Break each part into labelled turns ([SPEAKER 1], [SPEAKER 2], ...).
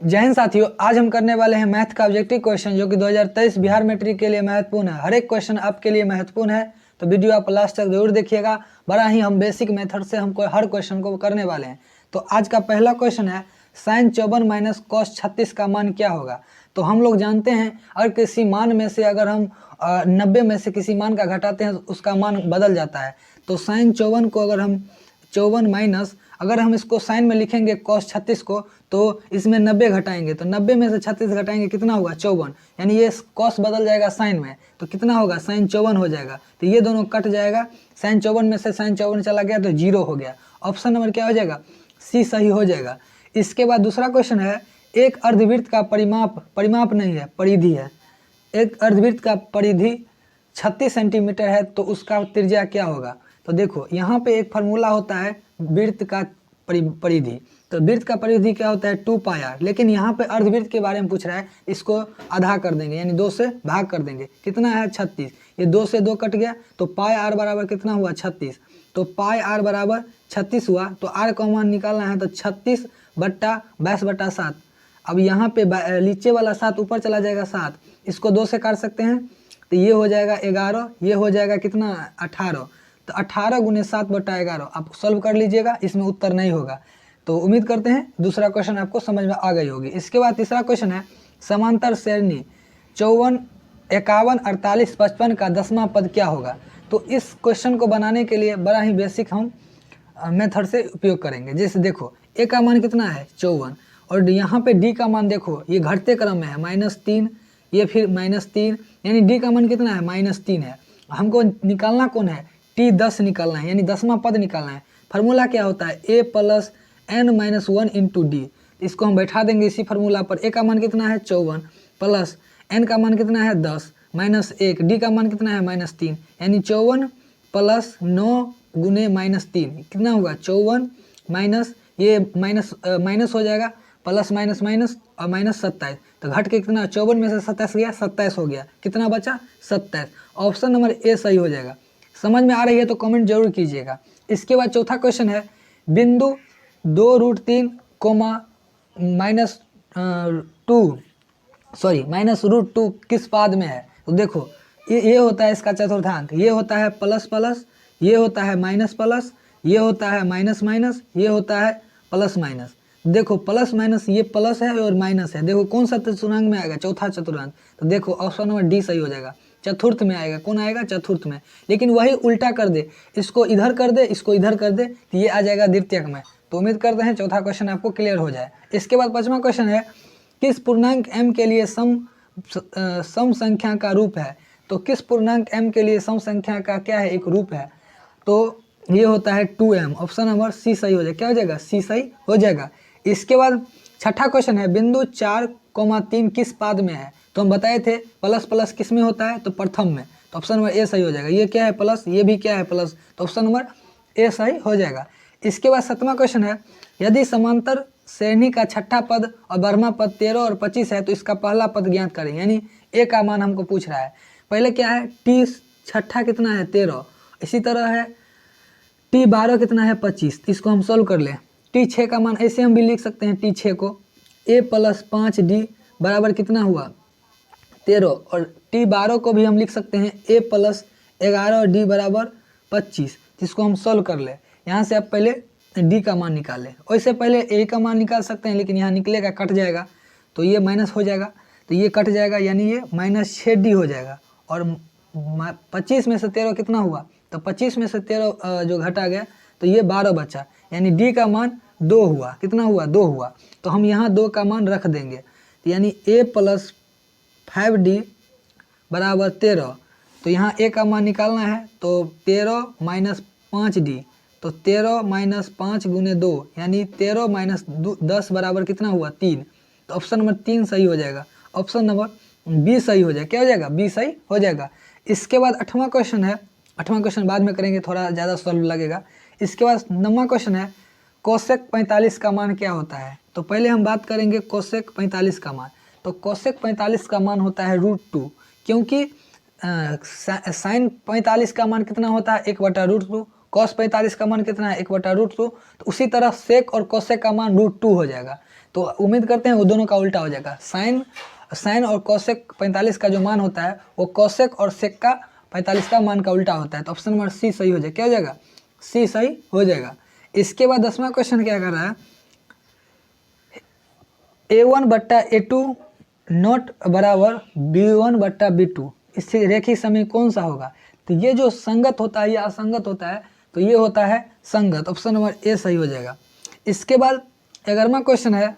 [SPEAKER 1] जय हिंद साथियों, आज हम करने वाले हैं मैथ का ऑब्जेक्टिव क्वेश्चन जो कि 2023 बिहार मैट्रिक के लिए महत्वपूर्ण है। हर एक क्वेश्चन आपके लिए महत्वपूर्ण है, तो वीडियो आप लास्ट तक जरूर देखिएगा। बड़ा ही हम बेसिक मेथड से हमको हर क्वेश्चन को करने वाले हैं। तो आज का पहला क्वेश्चन है sin 54 माइनस cos 36 का मान क्या होगा। तो हम लोग जानते हैं अगर किसी मान में से अगर हम 90 में से किसी मान का घटाते हैं उसका मान बदल जाता है। तो sin 54 को अगर हम 54 माइनस अगर हम इसको साइन में लिखेंगे cos 36 को, तो इसमें 90 घटाएंगे तो 90 में से 36 घटाएंगे कितना होगा 54, यानी ये cos बदल जाएगा साइन में, तो कितना होगा sin 54 हो जाएगा। तो ये दोनों कट जाएगा, sin 54 में से sin 54 चला गया तो 0 हो गया। ऑप्शन नंबर क्या हो जाएगा, सी सही हो जाएगा। इसके बाद दूसरा क्वेश्चन है एक अर्धवृत्त का परिमाप नहीं है, परिधि है। एक अर्धवृत्त का परिधि 36 सेंटीमीटर है तो उसका त्रिज्या क्या होगा। तो देखो यहाँ पे एक फार्मूला होता है वृत्त का परिधि। तो वृत्त का परिधि क्या होता है 2πr, लेकिन यहाँ पे अर्धवृत्त के बारे में पूछ रहा है, इसको आधा कर देंगे यानी 2 से भाग कर देंगे। कितना है 36, ये 2 से 2 कट गया तो πr बराबर कितना हुआ 36। तो πr बराबर 36 हुआ, तो r का मान निकालना है तो 36 बट्टा 22/7। अब यहाँ पे नीचे वाला 7 ऊपर चला जाएगा 7, इसको 2 से काट सकते हैं तो ये हो जाएगा 11, ये हो जाएगा कितना 18। तो 18 गुने 7/11 आप सॉल्व कर लीजिएगा, इसमें उत्तर नहीं होगा। तो उम्मीद करते हैं दूसरा क्वेश्चन आपको समझ में आ गई होगी। इसके बाद तीसरा क्वेश्चन है समांतर श्रेणी 54, 51, 48, 55 का 10वां पद क्या होगा। तो इस क्वेश्चन को बनाने के लिए बड़ा ही बेसिक हम मेथड से उपयोग करेंगे। जैसे देखो ए का मान कितना है 54 और यहाँ पे डी का मान देखो ये घटते क्रम में है -3, ये फिर -3, यानी डी का मान कितना है -3 है। हमको निकालना कौन है T10 निकालना है, यानी 10वां पद निकालना है। फार्मूला क्या होता है a + n-1 × d। इसको हम बैठा देंगे इसी फार्मूला पर। a का मान कितना है 54 प्लस n का मान कितना है 10 -1, d का मान कितना है -3, यानी 54 प्लस 9 गुने -3 कितना होगा 54 माइनस ये माइनस हो जाएगा प्लस माइनस माइनस और -27। तो घट के कितना 54 में से 27 गया 27 हो गया, कितना बचा 27। ऑप्शन नंबर ए सही हो जाएगा। समझ में आ रही है तो कमेंट जरूर कीजिएगा। इसके बाद चौथा क्वेश्चन है बिंदु 2√3, -√2 किस पाद में है। तो देखो ये होता है इसका चतुर्थांक, ये होता है प्लस प्लस, ये होता है माइनस प्लस, ये होता है माइनस माइनस, ये होता है प्लस माइनस। देखो प्लस माइनस ये प्लस है और माइनस है, देखो कौन सा चतुर्थांक में आएगा चौथा चतुर्थांक। तो देखो ऑप्शन नंबर डी सही हो जाएगा, चतुर्थ में आएगा। कौन आएगा चतुर्थ में, लेकिन वही उल्टा कर दे, इसको इधर कर दे इसको इधर कर दे तो ये आ जाएगा द्वितीयक में। तो उम्मीद करते हैं चौथा क्वेश्चन आपको क्लियर हो जाए। इसके बाद पांचवा क्वेश्चन है किस पूर्णांक m के लिए सम संख्या का रूप है। तो किस पूर्णांक m के लिए सम संख्या का क्या है एक रूप है। तो ये होता है 2m। ऑप्शन नंबर सी सही हो जाएगा, क्या हो जाएगा सी सही हो जाएगा। इसके बाद छठा क्वेश्चन है बिंदु 4,3 किस पाद में है। तो हम बताए थे प्लस प्लस किस में होता है तो प्रथम में, तो ऑप्शन नंबर ए सही हो जाएगा। ये क्या है प्लस, ये भी क्या है प्लस, तो ऑप्शन नंबर ए सही हो जाएगा। इसके बाद 7वां क्वेश्चन है यदि समांतर श्रेणी का छठा पद और 12वां पद 13 और 25 है तो इसका पहला पद ज्ञात करें, यानी ए का मान हमको पूछ रहा है। पहले क्या है टी छठा कितना है 13, इसी तरह है टी 12 कितना है 25, तो इसको हम सोल्व कर लें। टी 6 का मान ऐसे हम भी लिख सकते हैं टी 6 को a + 5d बराबर कितना हुआ 13, और टी 12 को भी हम लिख सकते हैं a + 11 और d बराबर 25, जिसको हम सोल्व कर ले। यहाँ से आप पहले d का मान निकालें, वैसे पहले a का मान निकाल सकते हैं लेकिन यहाँ निकलेगा कट जाएगा तो ये माइनस हो जाएगा, तो ये कट जाएगा यानी ये -6d हो जाएगा। और 25 में से 13 कितना हुआ, तो 25 में से 13 जो घटा गया तो ये 12 बचा, यानी d का मान 2 हुआ। कितना हुआ 2 हुआ, तो हम यहाँ 2 का मान रख देंगे, तो यानी a + 5d बराबर 13। तो यहाँ a का मान निकालना है तो 13 - 5d, तो 13 - 5 गुने 2 यानी 13 - 10 बराबर कितना हुआ 3। तो ऑप्शन नंबर 3 सही हो जाएगा, ऑप्शन नंबर बी सही हो जाएगा, क्या हो जाएगा बी सही हो जाएगा। इसके बाद 8वां क्वेश्चन है, 8वां क्वेश्चन बाद में करेंगे, थोड़ा ज़्यादा सॉल्व लगेगा। इसके बाद 9वां क्वेश्चन है कोसेक 45 का मान क्या होता है। तो पहले हम बात करेंगे कोसेक 45 का मान। तो कोसेक 45 का मान होता है √2, क्योंकि साइन 45 का मान कितना होता है 1/√2, कॉस 45 का मान कितना है 1/√2, तो उसी तरह सेक और कोसेक का मान √2 हो जाएगा। तो उम्मीद करते हैं वो दोनों का उल्टा हो जाएगा। साइन और कोसेक 45 का जो मान होता है वो कोसेक और सेक का 45 का मान का उल्टा होता है। तो ऑप्शन नंबर सी सही हो जाएगा। क्या हो जाएगा? सी सही हो जाएगा। इसके बाद 10वां क्वेश्चन क्या कर रहा है, A1 बट्टा A2 नॉट बराबर B1 बट्टा B2, इससे रेखिक समीकरण कौन सा होगा? तो ये जो संगत होता है या असंगत होता है, तो ये होता है संगत। ऑप्शन नंबर ए सही हो जाएगा। इसके बाद 11वां क्वेश्चन है,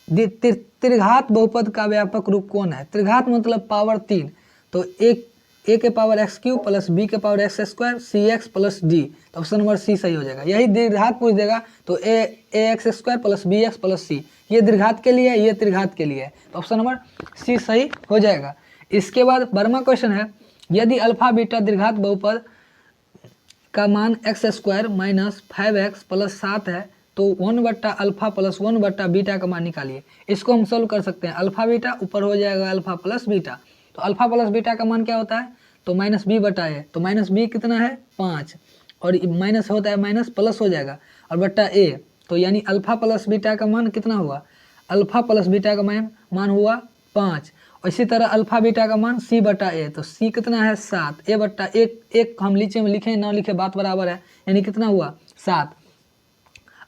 [SPEAKER 1] त्रिघात बहुपद का व्यापक रूप कौन है? त्रिघात मतलब पावर 3, तो एक ए के power x cube plus b के power x square c x plus d, तो ऑप्शन नंबर सी सही हो जाएगा। यही दीर्घात पूछ देगा तो a x square plus b x plus c, ये दीर्घात के लिए है, ये त्रिघात के लिए है, तो ऑप्शन नंबर सी सही हो जाएगा। इसके बाद 12वां क्वेश्चन है, यदि अल्फा बीटा दीर्घात बहुपद का मान x square minus 5x plus 7 है तो 1 बट्टा अल्फा प्लस 1 बट्टा बीटा का मान निकालिए। इसको हम सोल्व कर सकते हैं। अल्फा बीटा ऊपर हो जाएगा अल्फा प्लस बीटा, तो अल्फा प्लस बीटा का मान क्या होता है? तो माइनस बी बटा ए, तो माइनस बी कितना है? 5, और माइनस होता है माइनस प्लस हो जाएगा और बट्टा ए, तो यानी अल्फा प्लस बीटा का मान कितना हुआ? अल्फा प्लस बीटा का मान हुआ 5, और इसी तरह अल्फा बीटा का मान सी बटा ए, तो सी कितना है? 7, ए बट्टा एक हम नीचे में लिखे ना लिखे बात बराबर है, यानी कितना हुआ? 7।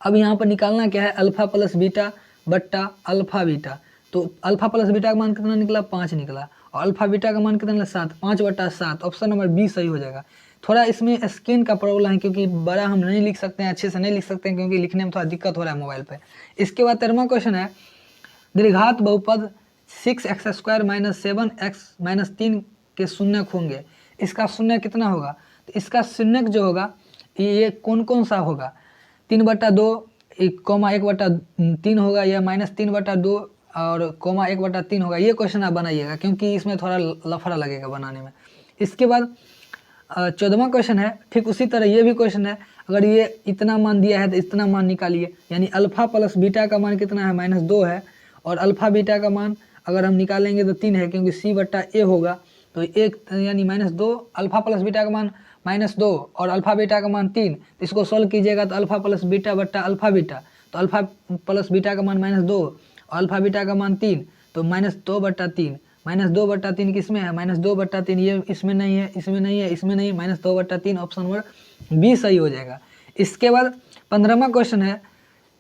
[SPEAKER 1] अब यहाँ पर निकालना क्या है? अल्फा प्लस बीटा बट्टा अल्फा बीटा, तो अल्फा प्लस बीटा का मान कितना निकला? 5 निकला, और अल्फा बीटा का मान कितना निकला? 7, 5 बट्टा 7, ऑप्शन नंबर बी सही हो जाएगा। थोड़ा इसमें स्क्रीन का प्रॉब्लम है क्योंकि बड़ा हम नहीं लिख सकते हैं, अच्छे से नहीं लिख सकते हैं क्योंकि लिखने में थोड़ा दिक्कत हो रहा है मोबाइल पे। इसके बाद 13वां क्वेश्चन है, दीर्घात बहुपद 6x square minus 7x minus 3 के शून्यक होंगे, इसका शून्य कितना होगा? तो इसका शून्यक जो होगा ये कौन कौन सा होगा? 3/2 1/3 होगा, या माइनस 3/2 और कोमा 1/3 होगा। ये क्वेश्चन आप बनाइएगा क्योंकि इसमें थोड़ा लफड़ा लगेगा बनाने में। इसके बाद 14वां क्वेश्चन है, ठीक उसी तरह ये भी क्वेश्चन है, अगर ये इतना मान दिया है तो इतना मान निकालिए, यानी अल्फा प्लस बीटा का मान कितना है? -2 है, और अल्फा बीटा का मान अगर हम निकालेंगे तो 3 है क्योंकि सी बट्टा ए होगा, तो 1 यानी -2, अल्फा प्लस बीटा का मान -2 और अल्फा बीटा का मान 3, तो इसको सोल्व कीजिएगा तो अल्फा प्लस बीटा बट्टा अल्फा बीटा, तो अल्फा प्लस बीटा का मान -2 और अल्फा बीटा का मान 3, तो -2/3, -2/3 किस में है? -2/3, ये इसमें नहीं है, इसमें नहीं है, इसमें नहीं, -2/3, ऑप्शन नंबर बी सही हो जाएगा। इसके बाद 15वां क्वेश्चन है,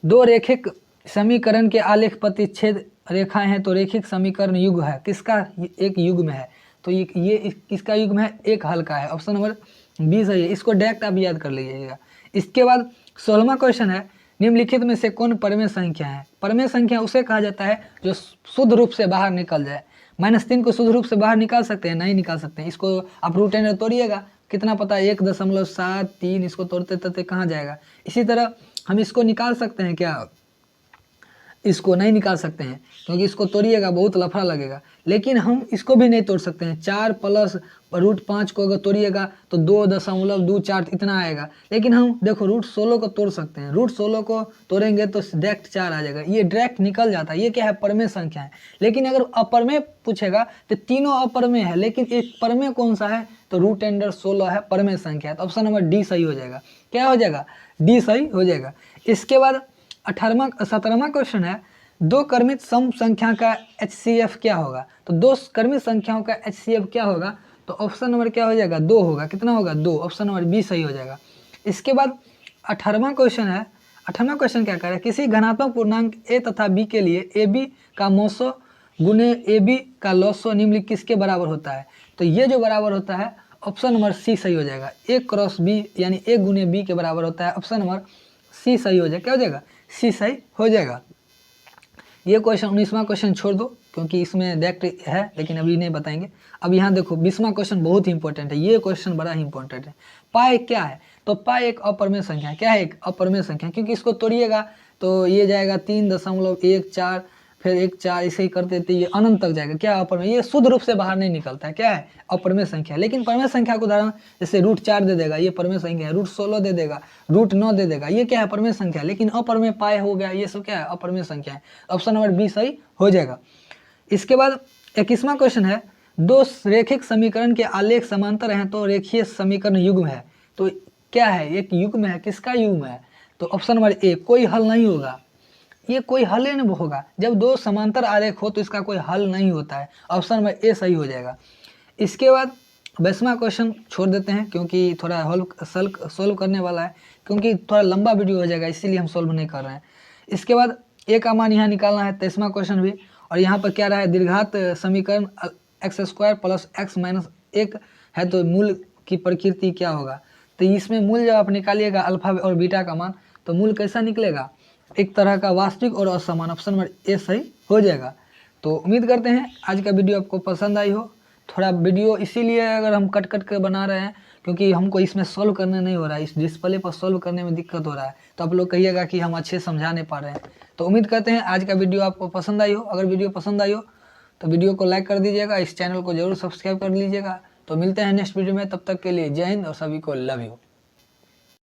[SPEAKER 1] दो रेखिक समीकरण के आलेख प्रतिच्छेद रेखाएं हैं तो रेखिक समीकरण युग्म है, किसका एक युग्म है? तो ये किसका युग्म है? एक हल का है, ऑप्शन नंबर बी सही है। इसको डायरेक्ट आप याद कर लीजिएगा। इसके बाद 16वां क्वेश्चन है, निम्नलिखित में से कौन परमेय संख्या है? परमेय संख्या उसे कहा जाता है जो शुद्ध रूप से बाहर निकल जाए। -3 को शुद्ध रूप से बाहर निकाल सकते हैं? नहीं निकाल सकते हैं। इसको आप रूट एंड तोड़िएगा, कितना पता है? 1.73, इसको तोड़ते तोड़ते कहाँ जाएगा? इसी तरह हम इसको निकाल सकते हैं क्या? इसको नहीं निकाल सकते हैं क्योंकि इसको तोड़िएगा बहुत लफड़ा लगेगा, लेकिन हम इसको भी नहीं तोड़ सकते हैं। 4 प्लस √5 को अगर तोड़िएगा तो 2.24 इतना आएगा, लेकिन हम देखो √16 को तोड़ सकते हैं। √16 को तोड़ेंगे तो डायरेक्ट 4 आ जाएगा, ये डायरेक्ट निकल जाता है। ये क्या है? परमेय संख्या है। लेकिन अगर अपरमेय पूछेगा तो तीनों अपरमेय है, लेकिन एक परमेय कौन सा है? तो √16 है, परमेय संख्या है, तो ऑप्शन नंबर डी सही हो जाएगा। क्या हो जाएगा? डी सही हो जाएगा। इसके बाद 17वां क्वेश्चन है, दो क्रमित सम संख्या का HCF क्या होगा? तो दो क्रमित संख्याओं का HCF क्या होगा? तो ऑप्शन नंबर क्या हो जाएगा? 2 होगा। कितना होगा? 2, ऑप्शन नंबर बी सही हो जाएगा। इसके बाद 18वां क्वेश्चन है, 18वां क्वेश्चन क्या कह रहा है, किसी धनात्मक पूर्णांक a तथा b के लिए AB का मौसो गुने AB का लॉसो निम्नलिखित किसके बराबर होता है? तो ये जो बराबर होता है ऑप्शन नंबर सी सही हो जाएगा। a क्रॉस b यानी a गुने b के बराबर होता है, ऑप्शन नंबर सी सही हो जाएगा। क्या हो जाएगा? सी सही हो जाएगा। ये क्वेश्चन 19वां क्वेश्चन छोड़ दो क्योंकि इसमें डायरेक्ट है, लेकिन अभी नहीं बताएंगे। अब यहाँ देखो 20वां क्वेश्चन बहुत ही इंपॉर्टेंट है, ये क्वेश्चन बड़ा ही इंपॉर्टेंट है। पाई क्या है? तो पाई एक अपरमेय संख्या है। क्या है? एक अपरमेय संख्या, क्योंकि इसको तोड़िएगा तो ये जाएगा 3.14, फिर 1 4 ऐसे ही करते थे, ये अनंत तक जाएगा। क्या अपरमेय? ये शुद्ध रूप से बाहर नहीं निकलता है। क्या है? अपरमेय संख्या। लेकिन परमेय संख्या को उदाहरण जैसे √4 दे देगा, ये परमेय संख्या है। √16 दे देगा, √9 दे देगा, ये क्या है? परमेय संख्या। लेकिन अपरमेय पाई हो गया, ये सब क्या है? अपरमेय संख्या है। ऑप्शन नंबर बी सही हो जाएगा। इसके बाद 21वां क्वेश्चन है, दो रेखिक समीकरण के आलेख समांतर हैं तो रेखीय समीकरण युग्म है। तो क्या है? एक युग्म है, किसका युग्म है? तो ऑप्शन नंबर ए, कोई हल नहीं होगा। ये कोई हल ही नहीं होगा। जब दो समांतर आरेख हो तो इसका कोई हल नहीं होता है। ऑप्शन में ए सही हो जाएगा। इसके बाद 22वां क्वेश्चन छोड़ देते हैं क्योंकि थोड़ा सोल्व करने वाला है, क्योंकि थोड़ा लंबा वीडियो हो जाएगा, इसीलिए हम सोल्व नहीं कर रहे हैं। इसके बाद ए का मान यहाँ निकालना है, 23वां क्वेश्चन भी। और यहाँ पर क्या रहा है, दीर्घात समीकरण x² प्लस x माइनस 1 है तो मूल की प्रकृति क्या होगा। तो इसमें मूल जब आप निकालिएगा अल्फा और बीटा का मान, तो मूल कैसा निकलेगा, एक तरह का वास्तविक और असमान। ऑप्शन नंबर ए सही हो जाएगा। तो उम्मीद करते हैं आज का वीडियो आपको पसंद आई हो। थोड़ा वीडियो इसीलिए अगर हम कट कर बना रहे हैं क्योंकि हमको इसमें सॉल्व करने नहीं हो रहा है, इस डिस्प्ले पर सॉल्व करने में दिक्कत हो रहा है, तो आप लोग कहिएगा कि हम अच्छे समझा नहीं पा रहे हैं। तो उम्मीद करते हैं आज का वीडियो आपको पसंद आई हो। अगर वीडियो पसंद आई हो तो वीडियो को लाइक कर दीजिएगा, इस चैनल को जरूर सब्सक्राइब कर लीजिएगा। तो मिलते हैं नेक्स्ट वीडियो में, तब तक के लिए जय हिंद और सभी को लव यू।